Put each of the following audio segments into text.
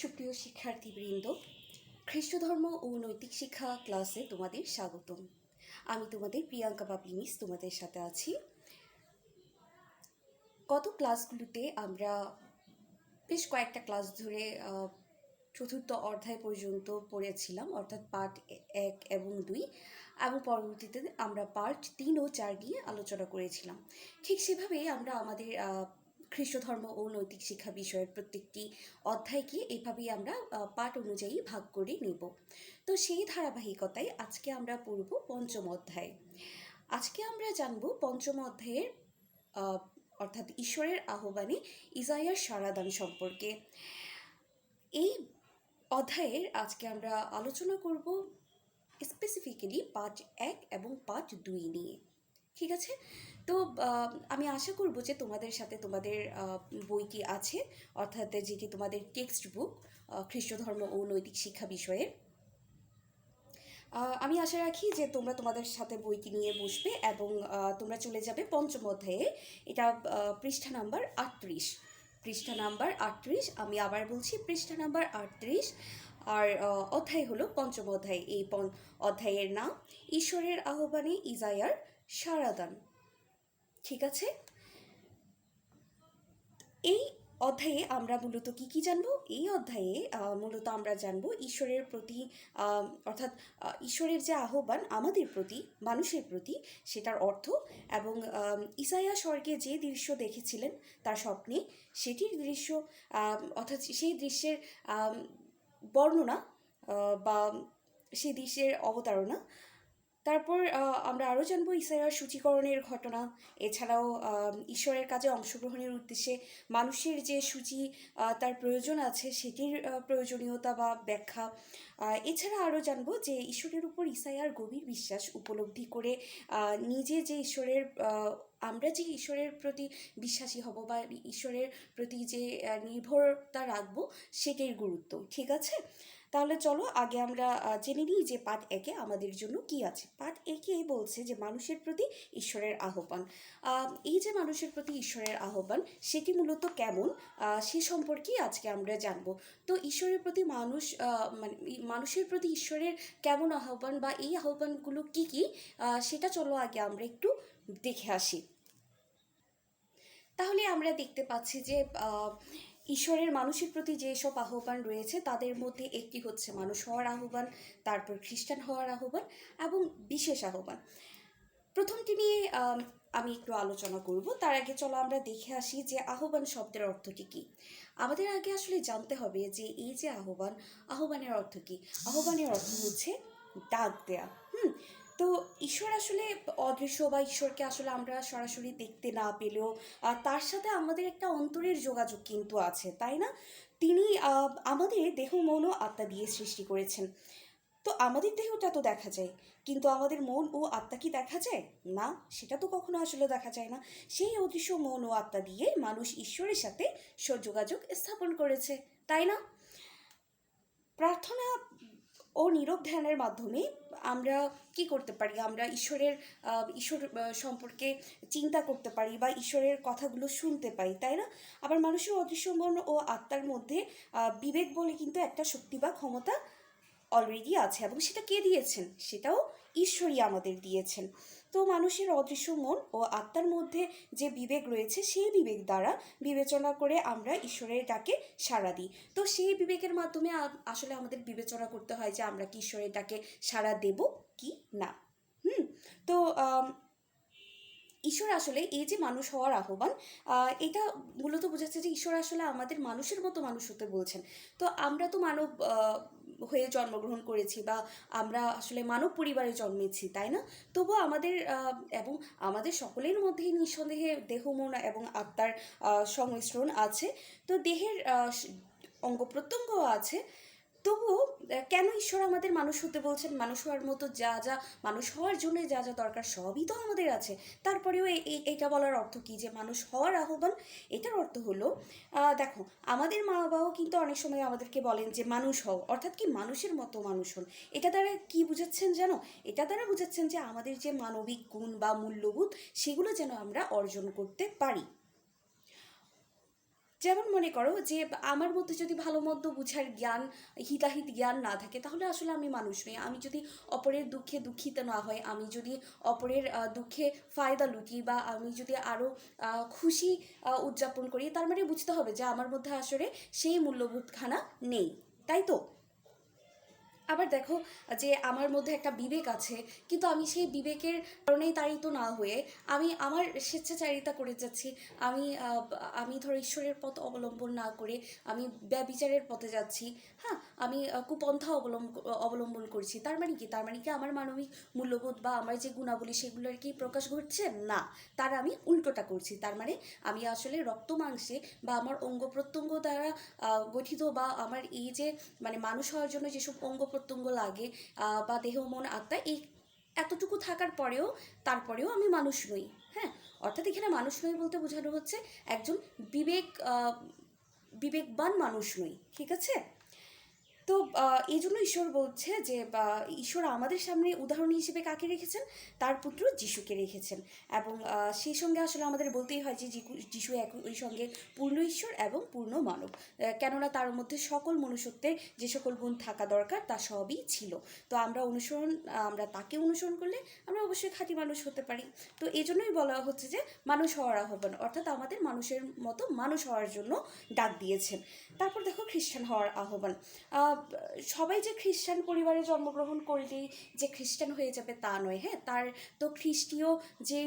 সুপ্রিয় শিক্ষার্থীবৃন্দ, খ্রিস্ট ধর্ম ও নৈতিক শিক্ষা ক্লাসে তোমাদের স্বাগতম। আমি তোমাদের প্রিয়াঙ্কা বাবলি মিস তোমাদের সাথে আছি। গত ক্লাসগুলোতে আমরা বেশ কয়েকটা ক্লাস ধরে চতুর্থ অধ্যায় পর্যন্ত পড়েছিলাম, অর্থাৎ পার্ট 1 এবং 2, এবং পরবর্তীতে আমরা পার্ট 3 ও 4 নিয়ে আলোচনা করেছিলাম। ঠিক সেভাবেই আমরা আমাদের খ্রিস্ট ধর্ম ও নৈতিক শিক্ষা বিষয়ের প্রত্যেকটি অধ্যায়কে এভাবেই আমরা পাঠ অনুযায়ী ভাগ করে নেব। তো সেই ধারাবাহিকতায় আজকে আমরা পড়ব পঞ্চম অধ্যায়। আজকে আমরা জানব পঞ্চম অধ্যায়ের অর্থাৎ ঈশ্বরের আহ্বানে ইসাইয়ার সাড়াদান সম্পর্কে। এই অধ্যায়ের আজকে আমরা আলোচনা করব স্পেসিফিক্যালি পার্ট 1 এবং পার্ট 2 নিয়ে। ঠিক আছে? তো আমি আশা করব যে তোমাদের সাথে তোমাদের বইটি আছে, অর্থাৎ যেটি তোমাদের টেক্সট বুক খ্রিস্ট ধর্ম ও নৈতিক শিক্ষা বিষয়ের। আমি আশা রাখি যে তোমরা তোমাদের সাথে বইটি নিয়ে বসবে এবং তোমরা চলে যাবে পঞ্চম অধ্যায়ে। এটা পৃষ্ঠা নাম্বার 38। পৃষ্ঠা নাম্বার 38, আমি আবার বলছি পৃষ্ঠা নাম্বার 38। আর অধ্যায় হলো পঞ্চম অধ্যায়। এই অধ্যায়ের নাম ঈশ্বরের আহ্বানে ইসাইয়ার সাড়াদান। ঠিক আছে? এই অধ্যায়ে আমরা মূলত কি জানবো? এই অধ্যায়ে মূলত আমরা জানবো ঈশ্বরের প্রতি, অর্থাৎ ঈশ্বরের যে আহ্বান আমাদের প্রতি, মানুষের প্রতি, সেটার অর্থ, এবং ইসাইয়া স্বর্গে যে দৃশ্য দেখেছিলেন তার স্বপ্নে, সেটির দৃশ্য, অর্থাৎ সেই দৃশ্যের বর্ণনা বা সেই দৃশ্যের অবতারণা। তারপর আমরা আরও জানবো ইসাইয়ার সূচীকরণের ঘটনা, এছাড়াও ঈশ্বরের কাজে অংশগ্রহণের উদ্দেশ্যে মানুষের যে সূচি তার প্রয়োজন আছে সেটির প্রয়োজনীয়তা বা ব্যাখ্যা। এছাড়া আরও জানবো যে ঈশ্বরের উপর ইসাইয়ার গভীর বিশ্বাস উপলব্ধি করে নিজে যে ঈশ্বরের, আমরা যে ঈশ্বরের প্রতি বিশ্বাসী হব বা ঈশ্বরের প্রতি যে নির্ভরতা রাখবো সেটির গুরুত্ব। ঠিক আছে? তাহলে চলো আগে আমরা জেনে নিই যে পার্ট 1-এ আমাদের জন্য কি আছে। পার্ট 1-এ বলছে যে মানুষের প্রতি ঈশ্বরের আহ্বান। এই যে মানুষের প্রতি ঈশ্বরের আহ্বান, সেটি মূলত কেমন সে সম্পর্কেই আজকে আমরা জানব। তো ঈশ্বরের প্রতি মানে মানুষের প্রতি ঈশ্বরের কেমন আহ্বান বা এই আহ্বানগুলো কি কি, সেটা চলো আগে আমরা একটু দেখে আসি। তাহলে আমরা দেখতে পাচ্ছি যে ঈশ্বরের মানুষের প্রতি যেসব আহ্বান রয়েছে তাদের মধ্যে একটি হচ্ছে মানুষ হওয়ার আহ্বান, তারপর খ্রিস্টান হওয়ার আহ্বান এবং বিশেষ আহ্বান। প্রথমটি নিয়ে আমি একটু আলোচনা করব। তার আগে চলো আমরা দেখে আসি যে আহ্বান শব্দের অর্থটি কী। আমাদের আগে আসলে জানতে হবে যে এই যে আহ্বানের অর্থ কী। আহ্বানের অর্থ হচ্ছে ডাক দেয়া। তো ঈশ্বর আসলে অদৃশ্য, বা ঈশ্বরকে আসলে আমরা সরাসরি দেখতে না পেলেও তার সাথে আমাদের একটা অন্তরের যোগাযোগ কিন্তু আছে, তাই না? তিনি আমাদের দেহ, মন ও আত্মা দিয়ে সৃষ্টি করেছেন। তো আমাদের দেহটা তো দেখা যায়, কিন্তু আমাদের মন ও আত্মা কি দেখা যায়? না, সেটা তো কখনো আসলে দেখা যায় না। সেই অদৃশ্য মন ও আত্মা দিয়ে মানুষ ঈশ্বরের সাথে যোগাযোগ স্থাপন করেছে, তাই না? প্রার্থনা ও নীরব ধ্যানের মাধ্যমে আমরা কি করতে পারি? আমরা ঈশ্বর সম্পর্কে চিন্তা করতে পারি বা ঈশ্বরের কথাগুলো শুনতে পাই, তাই না? আবার মানুষের অদৃশ্য মন ও আত্মার মধ্যে বিবেক বলে কিন্তু একটা শক্তি বা ক্ষমতা অলরেডি আছে, এবং সেটা কে দিয়েছেন? সেটাও ঈশ্বরই আমাদের দিয়েছেন। তো মানুষের অদৃশ্য মন ও আত্মার মধ্যে যে বিবেক রয়েছে, সেই বিবেক দ্বারা বিবেচনা করে আমরা ঈশ্বরের ডাকে সাড়া দিই। তো সেই বিবেকের মাধ্যমে আসলে আমাদের বিবেচনা করতে হয় যে আমরা কি ঈশ্বরের ডাকে সাড়া দেব কি না। তো ঈশ্বর আসলে এই যে মানুষ হওয়ার আহ্বান, এটা মূলত বোঝাচ্ছে যে ঈশ্বর আসলে আমাদের মানুষের মতো মানুষ হতে বলছেন। তো আমরা তো মানব হয়ে জন্মগ্রহণ করেছি, বা আমরা আসলে মানব পরিবারে জন্মেছি, তাই না? তবুও এবং আমাদের সকলের মধ্যেই নিঃসন্দেহে দেহ, মন এবং আত্মার সংমিশ্রণ আছে। তো দেহের অঙ্গ প্রত্যঙ্গ আছে। তবুও কেন ঈশ্বর আমাদের মানুষ হতে বলছেন? মানুষ হওয়ার মতো মানুষ হওয়ার জন্য যা যা দরকার সবই তো আমাদের আছে। তারপরেও এইটা বলার অর্থ কী যে মানুষ হওয়ার আহ্বান? এটার অর্থ হলো, দেখো, আমাদের মা বাবাও কিন্তু অনেক সময় আমাদেরকে বলেন যে মানুষ হও, অর্থাৎ কি মানুষের মতো মানুষ হন। এটা দ্বারা কি বুঝাচ্ছেন জানো? এটা দ্বারা বুঝাচ্ছেন যে আমাদের যে মানবিক গুণ বা মূল্যবোধ, সেগুলো যেন আমরা অর্জন করতে পারি। যেমন মনে করো যে আমার মধ্যে যদি ভালো মন্দ বুঝার জ্ঞান, হিতাহিত জ্ঞান না থাকে, তাহলে আসলে আমি মানুষ নই। আমি যদি অপরের দুঃখে দুঃখিত না হয়, আমি যদি অপরের দুঃখে ফায়দা লুটি, বা আমি যদি আরও খুশি উদযাপন করি, তার মানে বুঝতে হবে যে আমার মধ্যে আসলে সেই মূল্যবোধখানা নেই, তাই তো? আবার দেখো যে আমার মধ্যে একটা বিবেক আছে, কিন্তু আমি সেই বিবেকের কারণেই তাড়িত না হয়ে আমি আমার স্বেচ্ছাচারিতা করে যাচ্ছি। আমি ধরো ঈশ্বরের পথ অবলম্বন না করে আমি ব্যভিচারের পথে যাচ্ছি। হ্যাঁ, আমি কুপন্থা অবলম্বন করছি। তার মানে কি? তার মানে কি আমার মানবিক মূল্যবোধ বা আমার যে গুণাবলী সেগুলোর কি প্রকাশ ঘটছে? না, তার আমি উল্টোটা করছি। তার মানে আমি আসলে রক্ত মাংসে বা আমার অঙ্গ প্রত্যঙ্গ দ্বারা গঠিত, বা আমার এই যে মানে মানুষ হওয়ার জন্য যেসব অঙ্গ প্রত্যঙ্গ লাগে, বা দেহ মন আত্মা, এই এতটুকু থাকার পরেও তারপরেও আমি মানুষ নই। হ্যাঁ, অর্থাৎ এখানে মানুষ নই বলতে বোঝানো হচ্ছে একজন বিবেকবান মানুষ নই, ঠিক আছে? তো এই জন্য ঈশ্বর বলছে যে ঈশ্বর আমাদের সামনে উদাহরণ হিসেবে কাকে রেখেছেন? তার পুত্র যিশুকে রেখেছেন। এবং সেই সঙ্গে আসলে আমাদের বলতেই হয় যে যিশু ওই সঙ্গে পূর্ণ ঈশ্বর এবং পূর্ণ মানব। কেননা তার মধ্যে সকল মনুষ্যত্বের যে সকল গুণ থাকা দরকার তা সবই ছিল। তো আমরা তাকে অনুসরণ করলে আমরা অবশ্যই খাঁটি মানুষ হতে পারি। তো এই জন্যই বলা হচ্ছে যে মানুষ হওয়ার আহ্বান, অর্থাৎ আমাদের মানুষের মতো মানুষ হওয়ার জন্য ডাক দিয়েছেন। তারপর দেখো খ্রিস্টান হওয়ার আহ্বান। সবাই যে খ্রিস্টান পরিবারে জন্মগ্রহণ করলেই যে খ্রিস্টান হয়ে যাবে তা নয়। হ্যাঁ, তার তো খ্রিস্টীয় যে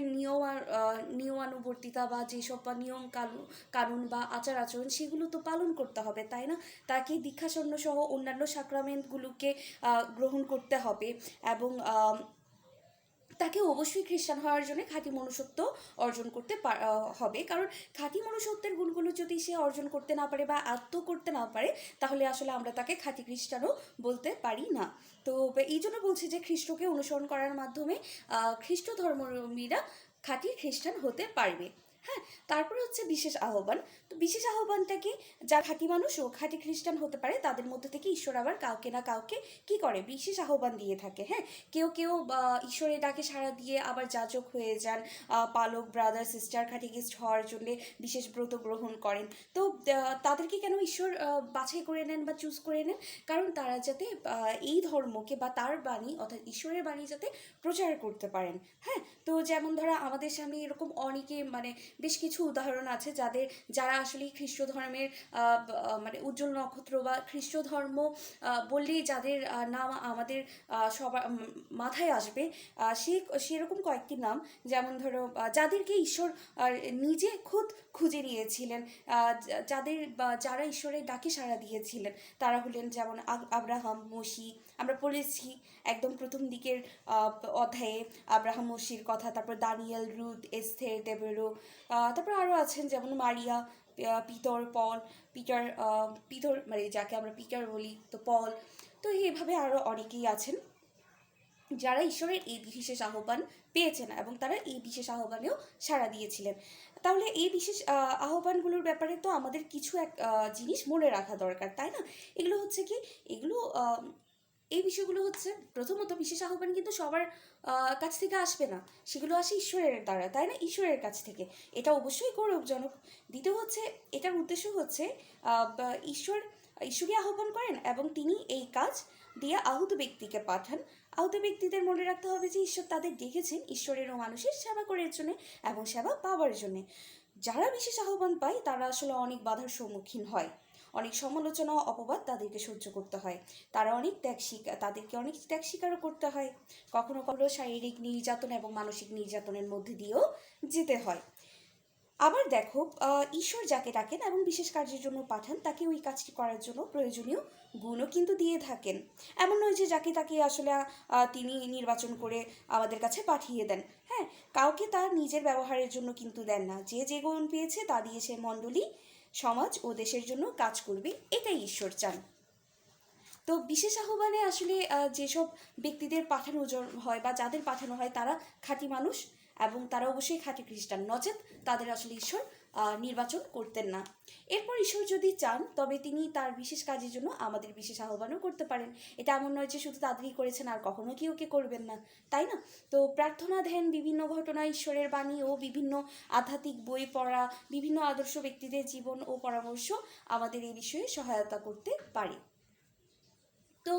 নিয়মানুবর্তিতা বা যেসব বা নিয়ম কানুন বা আচার আচরণ, সেগুলো তো পালন করতে হবে, তাই না? তাকে দীক্ষাস্বর্ণ সহ অন্যান্য সাক্রামেন্টগুলোকে গ্রহণ করতে হবে। এবং তাকে অবশ্যই খ্রিস্টান হওয়ার জন্য খাঁটি মনুষ্যত্ব অর্জন করতে হবে। কারণ খাঁটি মনুষ্যত্বের গুণগুলো যদি সে অর্জন করতে না পারে বা আত্ম করতে না পারে, তাহলে আসলে আমরা তাকে খাঁটি খ্রিস্টানও বলতে পারি না। তো এই জন্য বলছি যে খ্রিস্টকে অনুসরণ করার মাধ্যমে খ্রিস্ট ধর্মীরা খাঁটি খ্রিস্টান হতে পারবে। হ্যাঁ, তারপরে হচ্ছে বিশেষ আহ্বান। তো বিশেষ আহ্বানটা কি? যারা খাঁটি মানুষ ও খাঁটি খ্রিস্টান হতে পারে, তাদের মধ্যে থেকে ঈশ্বর আবার কাউকে না কাউকে কি করে? বিশেষ আহ্বান দিয়ে থাকে। হ্যাঁ, কেউ কেউ ঈশ্বরের ডাকে সাড়া দিয়ে আবার যাজক হয়ে যান, পালক, ব্রাদার, সিস্টার, খাঁটি খ্রিস্ট হওয়ার জন্য বিশেষ ব্রত গ্রহণ করেন। তো তাদেরকে কেন ঈশ্বর বাছাই করে নেন বা চুজ করে নেন? কারণ তারা যাতে এই ধর্মকে বা তার বাণী অর্থাৎ ঈশ্বরের বাণী যাতে প্রচার করতে পারেন। হ্যাঁ, তো যেমন ধরো আমাদের সামনে এরকম অনেকে মানে বেশ কিছু উদাহরণ আছে যারা আসলে খ্রিস্ট ধর্মের মানে উজ্জ্বল নক্ষত্র, বা খ্রিস্ট ধর্ম বললেই যাদের নাম আমাদের সবার মাথায় আসবে, সেরকম কয়েকটি নাম। যেমন ধরো যাদেরকে ঈশ্বর নিজে খুদ খুঁজে নিয়েছিলেন, যারা ঈশ্বরের ডাকে সাড়া দিয়েছিলেন, তারা হলেন যেমন আব্রাহাম, মসি। আমরা পড়েছি একদম প্রথম দিকের অধ্যায়ে আব্রাহাম, মসির কথা। তারপর দানিয়েল, রুথ, এস্থের, দেবেরো। তারপর আরও আছেন যেমন মারিয়া, পিতর মানে যাকে আমরা পিটার বলি, তো পল। তো এইভাবে আরও অনেকেই আছেন যারা ঈশ্বরের এই বিশেষ আহ্বান পেয়েছেন এবং তারা এই বিশেষ আহ্বানেও সাড়া দিয়েছিলেন। তাহলে এই বিশেষ আহ্বানগুলোর ব্যাপারে তো আমাদের কিছু এক জিনিস মনে রাখা দরকার, তাই না? এগুলো হচ্ছে কি? এগুলো এই বিষয়গুলো হচ্ছে, প্রথমত বিশেষ আহ্বান কিন্তু সবার কাছ থেকে আসবে না, সেগুলো আসে ঈশ্বরের দ্বারা, তাই না? ঈশ্বরের কাছ থেকে, এটা অবশ্যই গৌরবজনক। দ্বিতীয় হচ্ছে, এটার উদ্দেশ্য হচ্ছে ঈশ্বরই আহ্বান করেন এবং তিনি এই কাজ দিয়ে আহত ব্যক্তিকে পাঠান। আহত ব্যক্তিদের মনে রাখতে হবে যে ঈশ্বর তাদের ডেকেছেন ঈশ্বরের ও মানুষের সেবা করার জন্য এবং সেবা পাওয়ার জন্য। যারা বিশেষ আহ্বান পায় তারা আসলে অনেক বাধার সম্মুখীন হয়, অনেক সমালোচনা, অপবাদ তাদেরকে সহ্য করতে হয়। তাদেরকে অনেক ত্যাগ স্বীকারও করতে হয়। কখনো কখনো শারীরিক নির্যাতন এবং মানসিক নির্যাতনের মধ্যে দিয়েও যেতে হয়। আবার দেখো, ঈশ্বর যাকে ডাকেন এবং বিশেষ কার্যের জন্য পাঠান, তাকে ওই কাজটি করার জন্য প্রয়োজনীয় গুণও কিন্তু দিয়ে থাকেন। এমন নয় যে যাকে তাকে আসলে তিনি নির্বাচন করে আমাদের কাছে পাঠিয়ে দেন। হ্যাঁ, কাউকে তার নিজের ব্যবহারের জন্য কিন্তু দেন না। যে যে গুণ পেয়েছে তা দিয়ে সে মণ্ডলী, সমাজ ও দেশের জন্য কাজ করবে, এটাই ঈশ্বর চান। তো বিশেষ আহ্বানে আসলে যেসব ব্যক্তিদের পাঠানো হয় বা যাদের পাঠানো হয়, তারা খাঁটি মানুষ এবং তারা অবশ্যই খাঁটি খ্রিস্টান, নচেত তাদের আসলে ঈশ্বর নির্বাচন করতেন না। এরপর ঈশ্বর যদি চান তবে তিনি তার বিশেষ কাজের জন্য আমাদের বিশেষ আহ্বানও করতে পারেন। এটা এমন নয় যে শুধু তাদেরই করেছেন আর কখনো কি ওকে করবেন না, তাই না? তো প্রার্থনা, ধ্যান, বিভিন্ন ঘটনা, ঈশ্বরের বাণী ও বিভিন্ন আধ্যাত্মিক বই পড়া, বিভিন্ন আদর্শ ব্যক্তিদের জীবন ও পরামর্শ আমাদের এই বিষয়ে সহায়তা করতে পারে। তো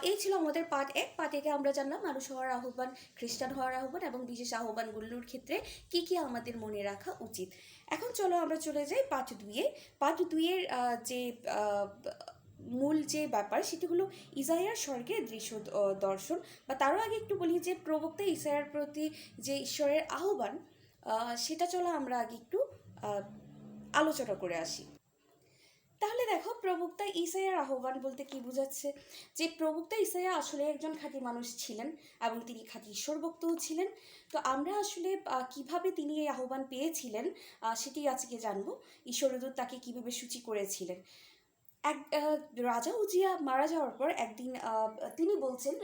এই ছিল আমাদের পার্ট 1। পার্ট 1-এ আমরা জানলাম মানুষ হওয়ার আহ্বান, খ্রিস্টান হওয়ার আহ্বান এবং বিশেষ আহ্বানগুলোর ক্ষেত্রে কি কি আমাদের মনে রাখা উচিত। এখন চলো আমরা চলে যাই পার্ট 2-এ। পার্ট 2-এর যে মূল যে ব্যাপার সেটি হলো ইসাইয়ার স্বর্গের দৃশ্য দর্শন। বা তারও আগে একটু বলি যে প্রবক্তা ইসাইয়ার প্রতি যে ঈশ্বরের আহ্বান, সেটা চলো আমরা আগে একটু আলোচনা করে আসি। তাহলে দেখো, প্রবক্তা ইসাইয়ার আহ্বান বলতে কি বোঝাচ্ছে? যে প্রবক্তা ইসাইয়া আসলে একজন খাঁটি মানুষ ছিলেন এবং তিনি খাঁটি ঈশ্বরভক্তও ছিলেন। তো আমরা আসলে কিভাবে তিনি এই আহ্বান পেয়েছিলেন সেটি আজকে জানবো। ঈশ্বরদূত তাকে কিভাবে সূচি করেছিলেন। এক রাজা উজিয়া মারা যাওয়ার পর একদিন তিনি বলছেন,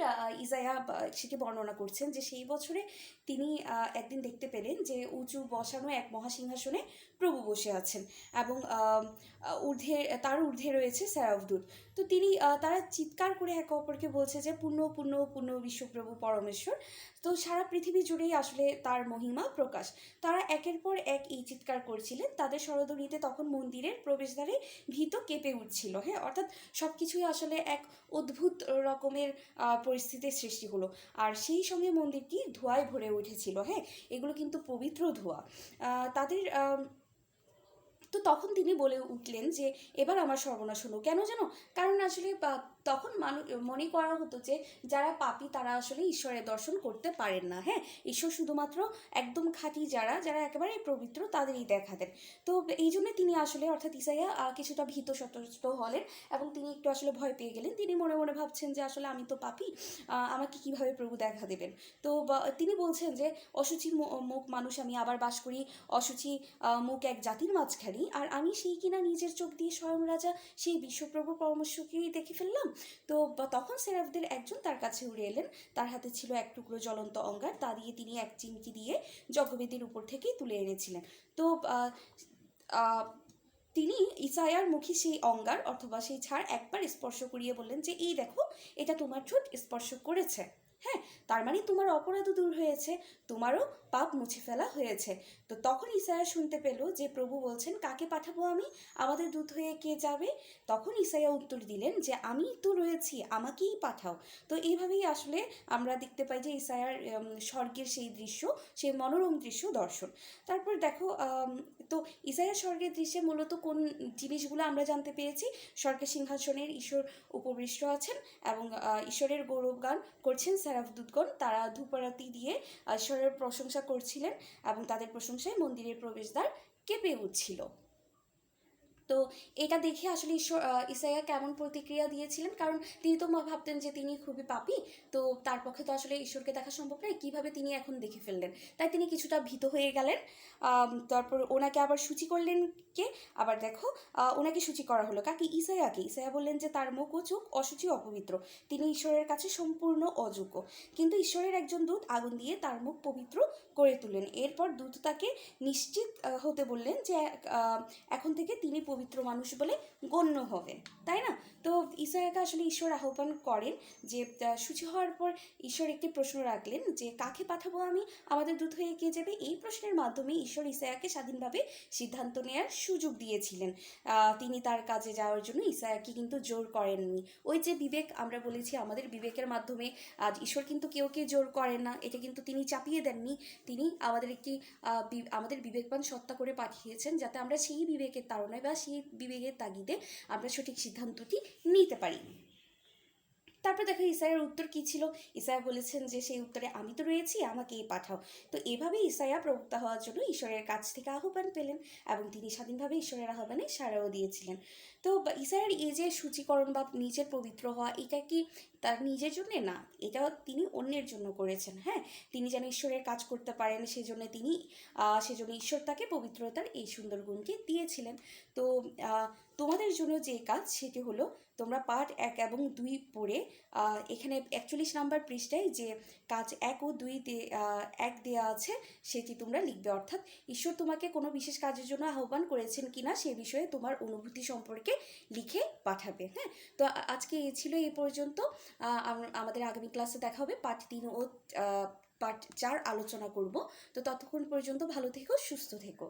ইসাইয়া সেটি বর্ণনা করছেন যে সেই বছরে তিনি একদিন দেখতে পেলেন যে উঁচু বসানো এক মহাসিংহাসনে প্রভু বসে আছেন এবং তার ঊর্ধ্বে রয়েছে সেরাফদূত। তো তিনি তারা চিৎকার করে একে অপরকে বলছে যে পূর্ণ পূর্ণ পূর্ণ বিশ্বপ্রভু পরমেশ্বর। তো সারা পৃথিবী জুড়েই আসলে তার মহিমা প্রকাশ। তারা একের পর এক এই চিৎকার করছিলেন। তাদের স্বরধ্বনিতে তখন মন্দিরের প্রবেশদ্বারে ভীত কেঁপে উঠছিল। হ্যাঁ, অর্থাৎ সব কিছুই আসলে এক অদ্ভুত রকমের পরিস্থিতির সৃষ্টি হলো। আর সেই সঙ্গে মন্দিরটি ধোঁয়ায় ভরে উঠেছিল। হ্যাঁ, এগুলো কিন্তু পবিত্র ধোঁয়া। তাদের তো তখন তিনি বলে উঠলেন যে এবার আমার সর্বনাশ হলো। কেন জানো? কারণ আসলে তখন মানুষ মনে করা হতো যে যারা পাপী তারা আসলে ঈশ্বরের দর্শন করতে পারেন না। হ্যাঁ, ঈশ্বর শুধুমাত্র একদম খাঁটি যারা যারা একেবারে পবিত্র তাদেরই দেখা দেন। তো এই জন্য তিনি আসলে, অর্থাৎ ইসাইয়া কিছুটা ভীত সন্ত্রস্ত হলেন এবং তিনি একটু আসলে ভয় পেয়ে গেলেন। তিনি মনে মনে ভাবছেন যে আসলে আমি তো পাপী, আমাকে কিভাবে প্রভু দেখা দেবেন। তো তিনি বলছেন যে অসুচি মুখ মানুষ আমি আবার বাস করি, অসুচি মুখ এক জাতির মাঝখানে, আর আমি সেই কিনা নিজের চোখ দিয়ে স্বয়ং রাজা সেই বিশ্বপ্রভু পরমেশ্বরকেই দেখে ফেললাম। তো তখন সেরাফদের একজন তার কাছে উড়ে এলেন। তার হাতে ছিল এক টুকরো জ্বলন্ত অঙ্গার। তা দিয়ে তিনি এক চিমটি দিয়ে যজ্ঞবেদীর উপর থেকেই তুলে এনেছিলেন। তো তিনি ইসায়ার মুখে সেই অঙ্গার অথবা সেই ছাড় একবার স্পর্শ করিয়ে বললেন যে এই দেখো, এটা তোমার ঠোঁট স্পর্শ করেছে। হ্যাঁ, তার মানে তোমার অপরাধও দূর হয়েছে, তোমারও পাপ মুছে ফেলা হয়েছে। তো তখন ইসাইয়া শুনতে পেল যে প্রভু বলছেন, কাকে পাঠাবো আমি? আমাদের দূত হয়ে কে যাবে? তখন ইসাইয়া উত্তর দিলেন যে আমি তো রয়েছি, আমাকেই পাঠাও। তো এইভাবেই আসলে আমরা দেখতে পাই যে ইসাইয়ার স্বর্গের সেই দৃশ্য, সেই মনোরম দৃশ্য দর্শন। তারপর দেখো, তো ইসাইয়ার স্বর্গের দৃশ্যে মূলত কোন জিনিসগুলো আমরা জানতে পেরেছি? স্বর্গের সিংহাসনের ঈশ্বর উপবিষ্ট আছেন এবং ঈশ্বরের গৌরবগান করছেন সেরাফদূতগণ। তারা ধূপারতি দিয়ে ঈশ্বরের প্রশংসা করছিলেন এবং তাদের প্রশংসায় মন্দিরের প্রবেশদ্বার কেঁপে উঠছিল। তো এটা দেখে আসলে ইসাইয়া কেমন প্রতিক্রিয়া দিয়েছিলেন? কারণ তিনি তো ভাবতেন যে তিনি খুবই পাপী, তো তার পক্ষে তো আসলে ঈশ্বরকে দেখা সম্ভব নয়। কীভাবে তিনি এখন দেখে ফেললেন? তাই তিনি কিছুটা ভীত হয়ে গেলেন। তারপর ওনাকে আবার সূচি করলেন কে? আবার দেখো, ওনাকে সূচি করা হলো কাকে? ইসাইয়াকে। ইসাইয়া বললেন যে তার মুখ ও চোখ অসুচি অপবিত্র, তিনি ঈশ্বরের কাছে সম্পূর্ণ অযোগ্য। কিন্তু ঈশ্বরের একজন দূত আগুন দিয়ে তার মুখ পবিত্র করে তুললেন। এরপর দূত তাকে নিশ্চিত হতে বললেন যে এখন থেকে তিনি পবিত্র মানুষ বলে গণ্য হবেন, তাই না? তো ইসাইয়াকে আসলে ঈশ্বর আহ্বান করেন যে সূচি হওয়ার পর ঈশ্বর একটি প্রশ্ন রাখলেন যে কাকে পাঠাবো আমি? আমাদের দূত হয়ে কে যাবে? এই প্রশ্নের মাধ্যমে ঈশ্বর ইসাইয়াকে স্বাধীনভাবে সিদ্ধান্ত নেওয়ার সুযোগ দিয়েছিলেন। তিনি তার কাজে যাওয়ার জন্য ইসাইয়াকে কিন্তু জোর করেননি। ওই যে বিবেক, আমরা বলেছি আমাদের বিবেকের মাধ্যমে ঈশ্বর কিন্তু কেউ জোর করেন না, এটা কিন্তু তিনি চাপিয়ে দেননি। তিনি আমাদের বিবেকবান সত্তা করে পাঠিয়েছেন যাতে আমরা সেই বিবেকের তাড়নায় বা সেই বিবেকের তাগিদে আমরা সঠিক সিদ্ধান্তটি নিতে পারি। তারপর দেখো ইসাইয়ার উত্তর কি ছিল? ইসাইয়া বলেছেন যে সেই উত্তরে আমি তো রয়েছি, আমাকেই পাঠাও। তো এভাবেই ইসাইয়া প্রবক্তা হওয়ার জন্য ঈশ্বরের কাছ থেকে আহ্বান পেলেন এবং তিনি স্বাধীনভাবে ঈশ্বরের আহ্বানে সাড়াও দিয়েছিলেন। তো ইসাইয়ার এই যে সূচিকরণ বা নিজের পবিত্র হওয়া, এটা কি তার নিজের জন্য না, এটা তিনি অন্যের জন্য করেছেন। হ্যাঁ, তিনি যেন ঈশ্বরের কাজ করতে পারেন, সেজন্য ঈশ্বর তাকে পবিত্রতার এই সুন্দর গুণটি দিয়েছিলেন। তো তোমাদের জন্য যে কাজ সেটি হলো, তোমরা পাঠ 1 এবং 2 পড়ে এখানে 41 নাম্বার পৃষ্ঠায় যে কাজ 1 ও 2 এক দেয়া আছে সেটি তোমরা লিখবে। অর্থাৎ ঈশ্বর তোমাকে কোনো বিশেষ কাজের জন্য আহ্বান করেছেন কিনা সে বিষয়ে তোমার অনুভূতি সম্পর্কে লিখে পাঠাবে। হ্যাঁ, তো আজকে এই ছিল এই পর্যন্ত। আমাদের আগামী ক্লাসে দেখা হবে, পার্ট 3 ও পার্ট 4 আলোচনা করব। তো ততক্ষণ পর্যন্ত ভালো থেকো, সুস্থ থেকো।